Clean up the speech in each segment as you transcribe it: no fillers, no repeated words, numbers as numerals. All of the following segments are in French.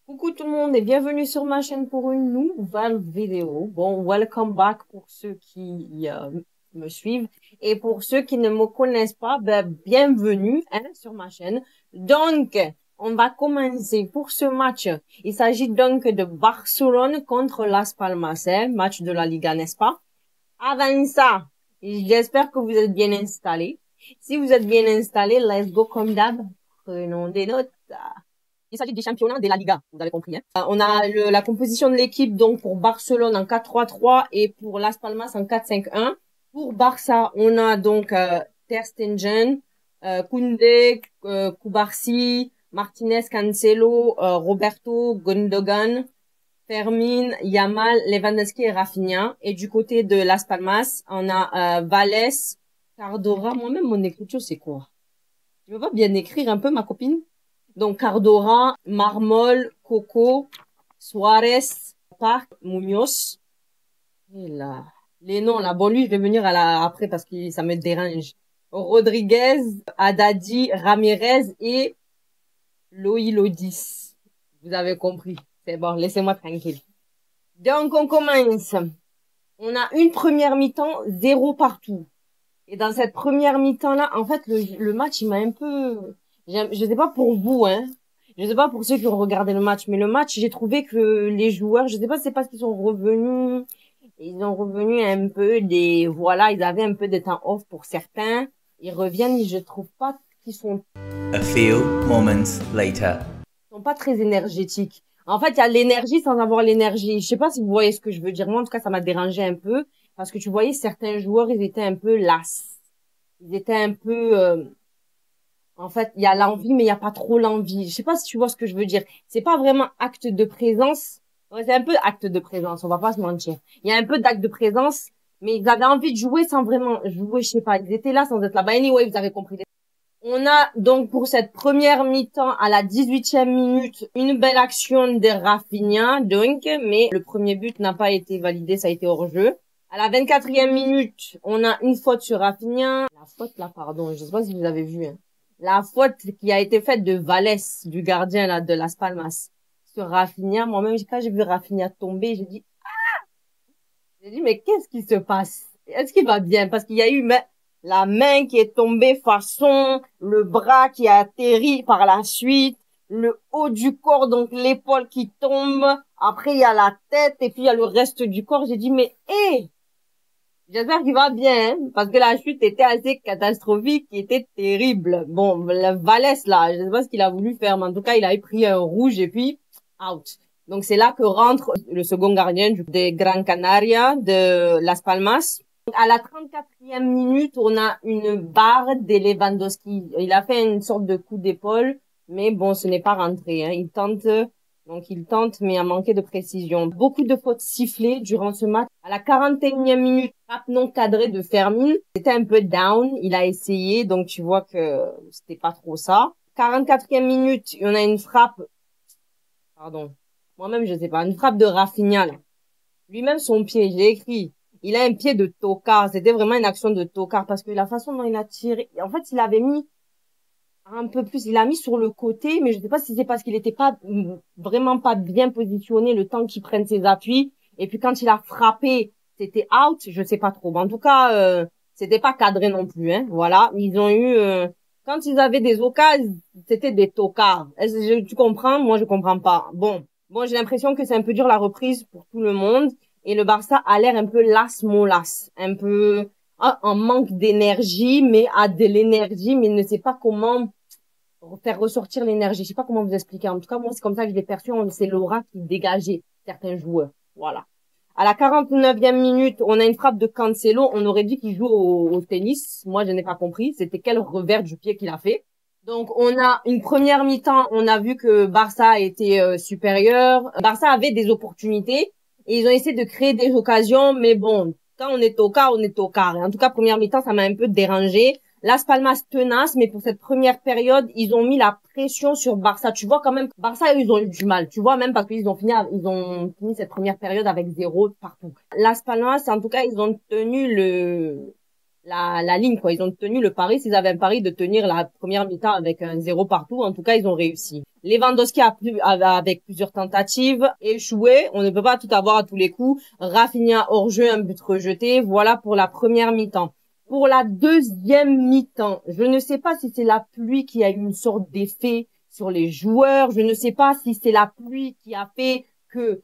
Coucou tout le monde et bienvenue sur ma chaîne pour une nouvelle vidéo. Bon, welcome back pour ceux qui me suivent et pour ceux qui ne me connaissent pas, ben, bienvenue sur ma chaîne. Donc, on va commencer pour ce match. Il s'agit donc de Barcelone contre Las Palmas, match de la Liga, n'est-ce pas? Avant ça, j'espère que vous êtes bien installés. Si vous êtes bien installés, let's go comme d'hab. Prenons des notes. Il s'agit du championnat de la Liga, vous avez compris. Hein. On a la composition de l'équipe donc pour Barcelone en 4-3-3 et pour Las Palmas en 4-5-1. Pour Barça, on a donc Ter Stegen, Koundé, Cubarsí, Martinez, Cancelo, Roberto, Gundogan, Fermin, Yamal, Lewandowski et Rafinha. Et du côté de Las Palmas, on a Vales, Cardora. Moi-même, mon écriture, c'est quoi? Tu veux pas bien écrire un peu, ma copine? Donc, Cardora, Marmol, Coco, Suarez, Park, Munoz. Et là, les noms, là. Bon, lui, je vais venir après parce que ça me dérange. Rodriguez, Haddadi, Ramirez et Loïlodis. Vous avez compris. C'est bon, laissez-moi tranquille. Donc, on commence. On a une première mi-temps, 0 partout. Et dans cette première mi-temps-là, en fait, le match, il m'a un peu... Je sais pas pour vous, hein. Je sais pas pour ceux qui ont regardé le match, mais le match, j'ai trouvé que les joueurs, je sais pas si c'est parce qu'ils sont revenus, ils ont revenu un peu voilà, ils avaient un peu de temps off pour certains. Ils reviennent, je trouve pas qu'ils sont... A few moments later. Ils sont pas très énergétiques. En fait, il y a l'énergie sans avoir l'énergie. Je sais pas si vous voyez ce que je veux dire. Moi, en tout cas, ça m'a dérangé un peu parce que tu voyais certains joueurs, ils étaient un peu las. Ils étaient un peu... En fait, il y a l'envie, mais il n'y a pas trop l'envie. Je sais pas si tu vois ce que je veux dire. C'est pas vraiment acte de présence. Ouais, c'est un peu acte de présence, on va pas se mentir. Il y a un peu d'acte de présence, mais ils avaient envie de jouer sans vraiment jouer, je sais pas. Ils étaient là sans être là. Bah, anyway, vous avez compris. On a donc pour cette première mi-temps à la 18e minute une belle action de Rafinha, donc, mais le premier but n'a pas été validé, ça a été hors jeu. À la 24e minute, on a une faute sur Rafinha. La faute là, pardon, je sais pas si vous avez vu, hein. La faute qui a été faite de Vales, du gardien là de Las Palmas, sur Rafinha. Moi-même, quand j'ai vu Rafinha tomber, j'ai dit, mais qu'est-ce qui se passe? Est-ce qu'il va bien? Parce qu'il y a eu la main qui est tombée façon, le bras qui a atterri par la suite, le haut du corps, donc l'épaule qui tombe. Après, il y a la tête et puis il y a le reste du corps. J'ai dit, mais hé! J'espère qu'il va bien, hein, parce que la chute était assez catastrophique, qui était terrible. Bon, le Valès, là, je sais pas ce qu'il a voulu faire, mais en tout cas, il a pris un rouge et puis, out. Donc, c'est là que rentre le second gardien des Gran Canaria, de Las Palmas. À la 34e minute, on a une barre de Lewandowski. Il a fait une sorte de coup d'épaule, mais bon, ce n'est pas rentré, hein. Il tente, mais a manqué de précision. Beaucoup de fautes sifflées durant ce match. À la 41e minute, frappe non cadrée de Fermin. C'était un peu down. Il a essayé, donc tu vois que c'était pas trop ça. 44e minute, on a une frappe. Pardon. Moi-même, je sais pas. Une frappe de Rafinha, là. Lui-même, son pied, j'ai écrit. Il a un pied de tocard. C'était vraiment une action de tocard parce que la façon dont il a tiré, en fait, il avait mis un peu plus, il a mis sur le côté, mais je sais pas si c'est parce qu'il était pas vraiment pas bien positionné le temps qu'il prenne ses appuis. Et puis quand il a frappé, c'était out, je sais pas trop. Mais en tout cas, c'était pas cadré non plus, hein. Voilà, ils ont eu quand ils avaient des occasions, c'était des tocards. Tu comprends? Moi, je comprends pas. Bon, j'ai l'impression que c'est un peu dur la reprise pour tout le monde et le Barça a l'air un peu las-molas, un peu en manque d'énergie, mais a de l'énergie, mais ne sait pas comment faire ressortir l'énergie. Je sais pas comment vous expliquer. En tout cas, moi, c'est comme ça que je l'ai perçu. C'est l'aura qui dégageait certains joueurs. Voilà. À la 49e minute, on a une frappe de Cancelo. On aurait dit qu'il joue au tennis. Moi, je n'ai pas compris. C'était quel revers du pied qu'il a fait. Donc, on a une première mi-temps. On a vu que Barça était supérieur. Barça avait des opportunités et ils ont essayé de créer des occasions. Mais bon, quand on est au quart, on est au quart. Et en tout cas, première mi-temps, ça m'a un peu dérangé. Las Palmas tenace, mais pour cette première période, ils ont mis la pression sur Barça. Tu vois quand même, Barça, ils ont eu du mal. Tu vois, même parce qu'ils ont fini cette première période avec 0 partout. Las Palmas, en tout cas, ils ont tenu la ligne, quoi. Ils ont tenu le pari. S'ils avaient un pari de tenir la première mi-temps avec un 0 partout, en tout cas, ils ont réussi. Lewandowski avec plusieurs tentatives, échoué. On ne peut pas tout avoir à tous les coups. Rafinha hors jeu, un but rejeté. Voilà pour la première mi-temps. Pour la deuxième mi-temps, je ne sais pas si c'est la pluie qui a eu une sorte d'effet sur les joueurs. Je ne sais pas si c'est la pluie qui a fait que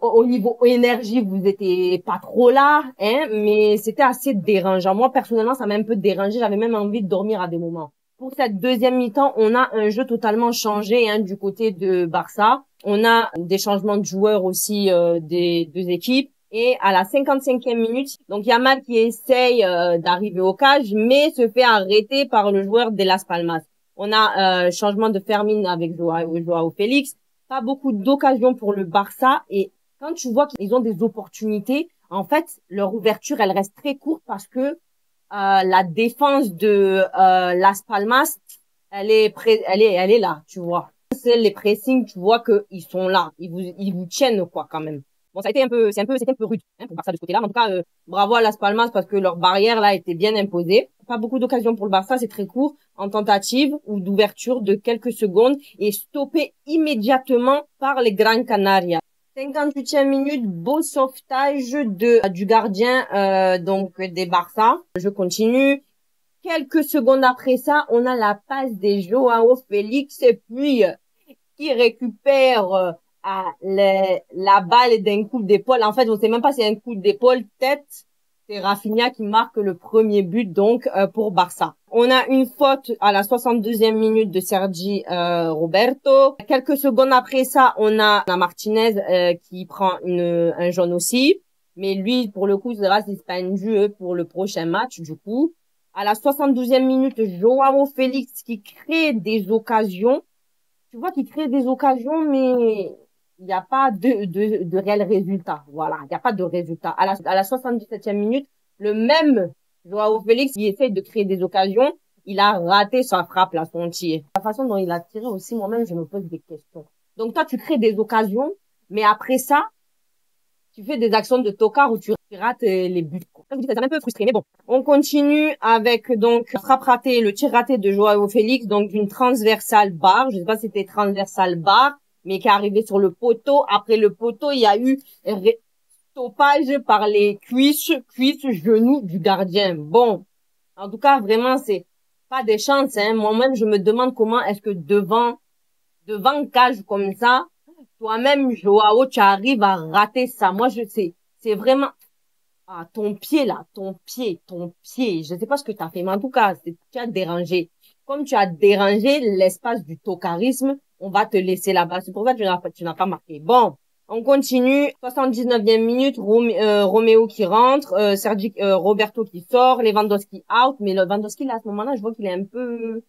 au niveau énergie, vous étiez pas trop là, hein, mais c'était assez dérangeant. Moi, personnellement, ça m'a un peu dérangé. J'avais même envie de dormir à des moments. Pour cette deuxième mi-temps, on a un jeu totalement changé, hein, du côté de Barça. On a des changements de joueurs aussi, des deux équipes. Et à la 55e minute, donc Yamal qui essaye d'arriver au cage, mais se fait arrêter par le joueur de Las Palmas. On a changement de Fermin avec Joao Félix. Pas beaucoup d'occasions pour le Barça, et quand tu vois qu'ils ont des opportunités, en fait, leur ouverture, elle reste très courte parce que la défense de Las Palmas, elle est là, tu vois. C'est les pressings, tu vois que ils sont là, ils vous tiennent quoi quand même. Bon, ça a été c'était un peu rude, hein, pour Barça de ce côté-là. En tout cas, bravo à Las Palmas parce que leur barrière là était bien imposée. Pas beaucoup d'occasions pour le Barça, c'est très court en tentative ou d'ouverture de quelques secondes et stoppé immédiatement par les Gran Canaria. 58e minute, beau sauvetage du gardien donc des Barça. Je continue. Quelques secondes après ça, on a la passe des Joao Félix et puis qui récupère la balle d'un coup d'épaule. En fait, on sait même pas si c'est un coup d'épaule, tête. C'est Rafinha qui marque le premier but donc pour Barça. On a une faute à la 62e minute de Sergi Roberto. Quelques secondes après ça, on a Martinez qui prend un jaune aussi. Mais lui, pour le coup, sera suspendu pour le prochain match du coup. À la 72e minute, Joao Félix qui crée des occasions. Tu vois qu'il crée des occasions, mais il n'y a pas de réel résultat. Voilà, il n'y a pas de résultat. À la 77e minute, le même Joao Félix qui essaie de créer des occasions, il a raté sa frappe, là, son tir. La façon dont il a tiré aussi, moi-même, je me pose des questions. Donc, toi, tu crées des occasions, mais après ça, tu fais des actions de tocard où tu rates les buts. Ça, je dis, ça m'a un peu frustré, mais bon. On continue avec donc frappe ratée, le tir raté de Joao Félix, donc d'une transversale barre. Je sais pas si c'était transversale barre, mais qui est arrivé sur le poteau. Après le poteau, il y a eu stoppage par les cuisses, genoux du gardien. Bon. En tout cas, vraiment, c'est pas des chances, hein. Moi-même, je me demande comment est-ce que devant cage comme ça, toi-même, Joao, tu arrives à rater ça. Moi, je sais, c'est vraiment, ton pied, là, ton pied. Je sais pas ce que tu as fait, mais en tout cas, tu as dérangé. Comme tu as dérangé l'espace du tocarisme, on va te laisser là-bas. C'est pour ça que tu n'as pas marqué. Bon. On continue. 79e minute, Roméo qui rentre, Sergi, Roberto qui sort, Lewandowski out. Mais Lewandowski, là, à ce moment-là, je vois qu'il est un peu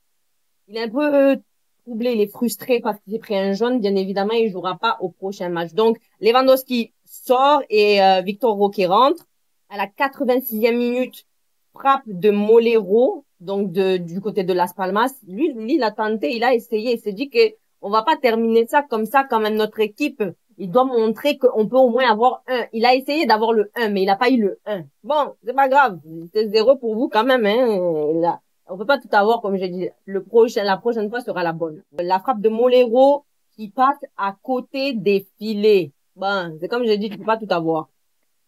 troublé, il est frustré parce qu'il s'est pris un jaune. Bien évidemment, il jouera pas au prochain match. Donc, Lewandowski sort et Victor Roque rentre. À la 86e minute, frappe de Molero, donc du côté de Las Palmas. Lui, il a tenté, il a essayé, il s'est dit que on va pas terminer ça comme notre équipe. Il doit montrer qu'on peut au moins avoir un. Il a essayé d'avoir le 1, mais il a pas eu le 1. Bon, c'est pas grave. C'est 0 pour vous quand même, hein. Là, on peut pas tout avoir, comme j'ai dit. La prochaine fois sera la bonne. La frappe de Molero qui passe à côté des filets. Bon, c'est comme j'ai dit, tu peux pas tout avoir.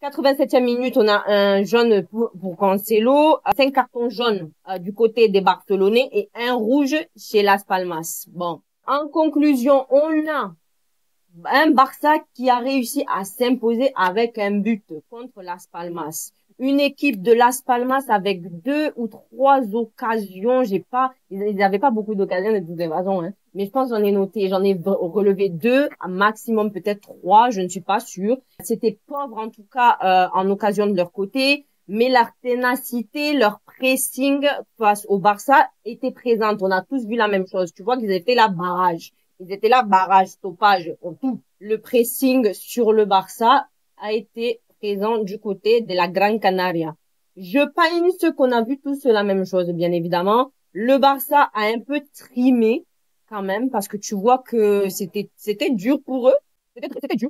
87e minute, on a un jaune pour Cancelo, 5 cartons jaunes du côté des Barcelonais et un rouge chez Las Palmas. Bon, en conclusion, on a un Barça qui a réussi à s'imposer avec un but contre Las Palmas. Une équipe de Las Palmas avec 2 ou 3 occasions. Ils n'avaient pas beaucoup d'occasions de toute façon, hein. Mais je pense j'en ai relevé 2, maximum peut-être 3, je ne suis pas sûre. C'était pauvre en tout cas en occasion de leur côté, mais leur ténacité, leur pressing face au Barça était présente. On a tous vu la même chose. Tu vois qu'ils étaient là barrage. Ils étaient là barrage, stoppage, tout. Le pressing sur le Barça a été présent du côté de la Gran Canaria. Je pagne ce qu'on a vu tous la même chose, bien évidemment. Le Barça a un peu trimé quand même parce que tu vois que c'était dur pour eux. C'était très dur.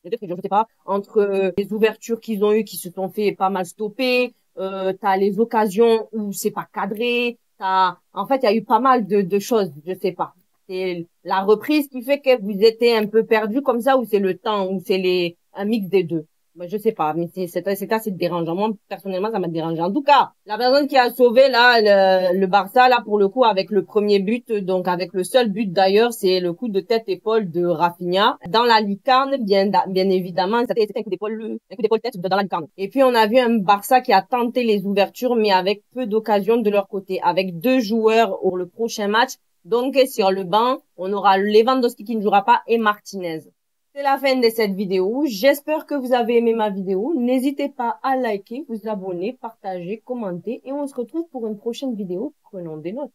Je sais pas, entre les ouvertures qu'ils ont eues qui se sont fait pas mal stopper, t'as les occasions où c'est pas cadré, en fait, il y a eu pas mal de choses, je sais pas. C'est la reprise qui fait que vous étiez un peu perdu comme ça, ou c'est le temps, ou c'est un mix des deux. Ben, je sais pas, mais c'est assez dérangeant. Moi, personnellement, ça m'a dérangé. En tout cas, la personne qui a sauvé, là, le Barça, là, pour le coup, avec le premier but, donc avec le seul but d'ailleurs, c'est le coup de tête-épaule de Rafinha. Dans la lucarne, bien évidemment, c'était un coup d'épaule tête dans la lucarne. Et puis, on a vu un Barça qui a tenté les ouvertures, mais avec peu d'occasions de leur côté. Avec 2 joueurs pour le prochain match. Donc, sur le banc, on aura Lewandowski qui ne jouera pas et Martinez. C'est la fin de cette vidéo. J'espère que vous avez aimé ma vidéo. N'hésitez pas à liker, vous abonner, partager, commenter et on se retrouve pour une prochaine vidéo. Prenons des notes.